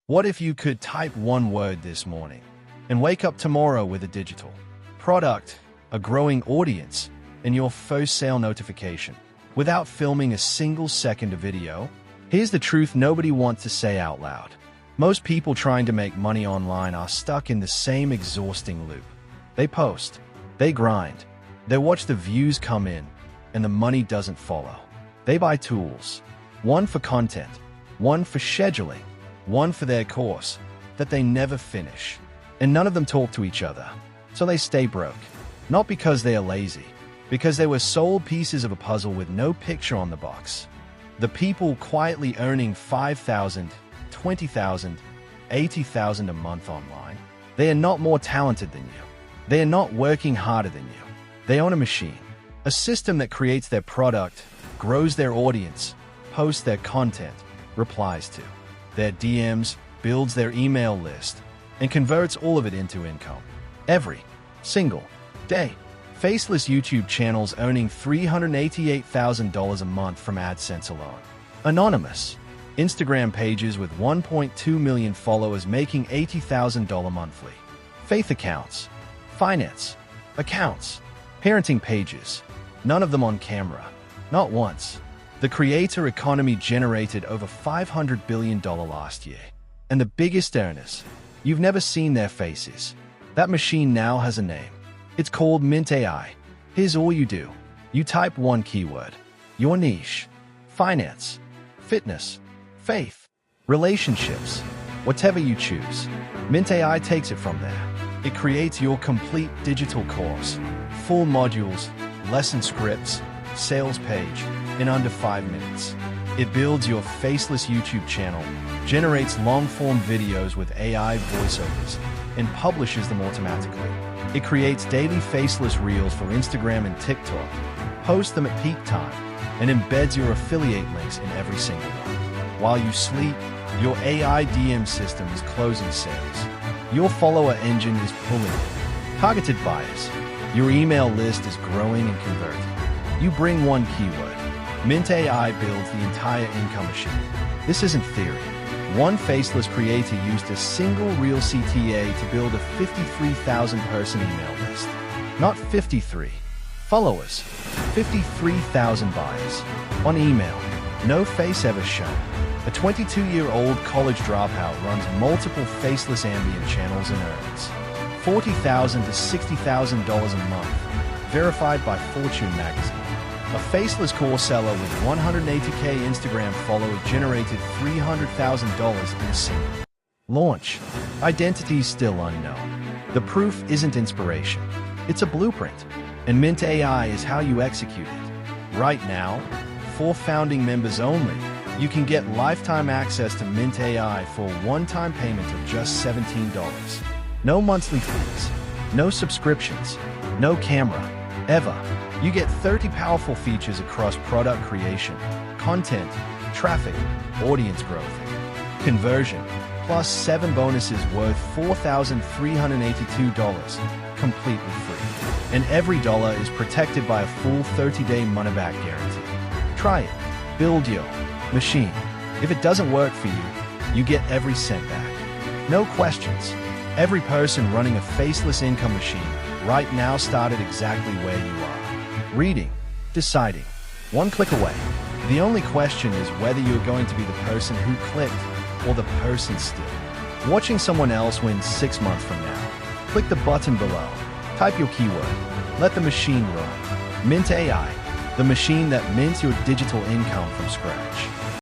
What if you could type one word this morning and wake up tomorrow with a digital product, a growing audience, and your first sale notification without filming a single second of video? Here's the truth nobody wants to say out loud. Most people trying to make money online are stuck in the same exhausting loop. They post, they grind, they watch the views come in, and the money doesn't follow. They buy tools, one for content, one for scheduling, one for their course, that they never finish. And none of them talk to each other, so they stay broke. Not because they are lazy, because they were sold pieces of a puzzle with no picture on the box. The people quietly earning $5,000, $20,000, $80,000 a month online, they are not more talented than you. They are not working harder than you. They own a machine, a system that creates their product, grows their audience, posts their content, replies to their DMs, builds their email list, and converts all of it into income. Every single day. Faceless YouTube channels earning $388,000 a month from AdSense alone. Anonymous Instagram pages with 1.2 million followers making $80,000 monthly. Faith accounts, finance accounts, parenting pages, none of them on camera, not once. The creator economy generated over $500 billion last year. And the biggest earners, you've never seen their faces. That machine now has a name. It's called MintAI. Here's all you do. You type one keyword, your niche, finance, fitness, faith, relationships, whatever you choose. MintAI takes it from there. It creates your complete digital course, full modules, lesson scripts, sales page, in under 5 minutes. It builds your faceless YouTube channel, generates long-form videos with AI voiceovers, and publishes them automatically. It creates daily faceless reels for Instagram and TikTok, posts them at peak time, and embeds your affiliate links in every single one. While you sleep, your AI DM system is closing sales. Your follower engine is pulling in targeted buyers. Your email list is growing and converting. You bring one keyword. MintAI builds the entire income machine. This isn't theory. One faceless creator used a single real CTA to build a 53,000-person email list. Not 53 followers, 53,000 buyers. On email, no face ever shown. A 22-year-old college dropout runs multiple faceless ambient channels and earns $40,000 to $60,000 a month, verified by Fortune magazine. A faceless core seller with 180K Instagram followers generated $300,000 in a single launch. Identity still unknown. The proof isn't inspiration. It's a blueprint. And MintAI is how you execute it. Right now, for founding members only, you can get lifetime access to MintAI for a one-time payment of just $17. No monthly fees, no subscriptions, no camera, ever. You get 30 powerful features across product creation, content, traffic, audience growth, conversion, plus 7 bonuses worth $4,382, completely free. And every dollar is protected by a full 30-day money-back guarantee. Try it. Build your machine. If it doesn't work for you, you get every cent back. No questions. Every person running a faceless income machine right now started exactly where you are. Reading, deciding, one click away. The only question is whether you're going to be the person who clicked or the person still watching someone else win 6 months from now. Click the button below. Type your keyword. Let the machine run. MintAI, the machine that mints your digital income from scratch.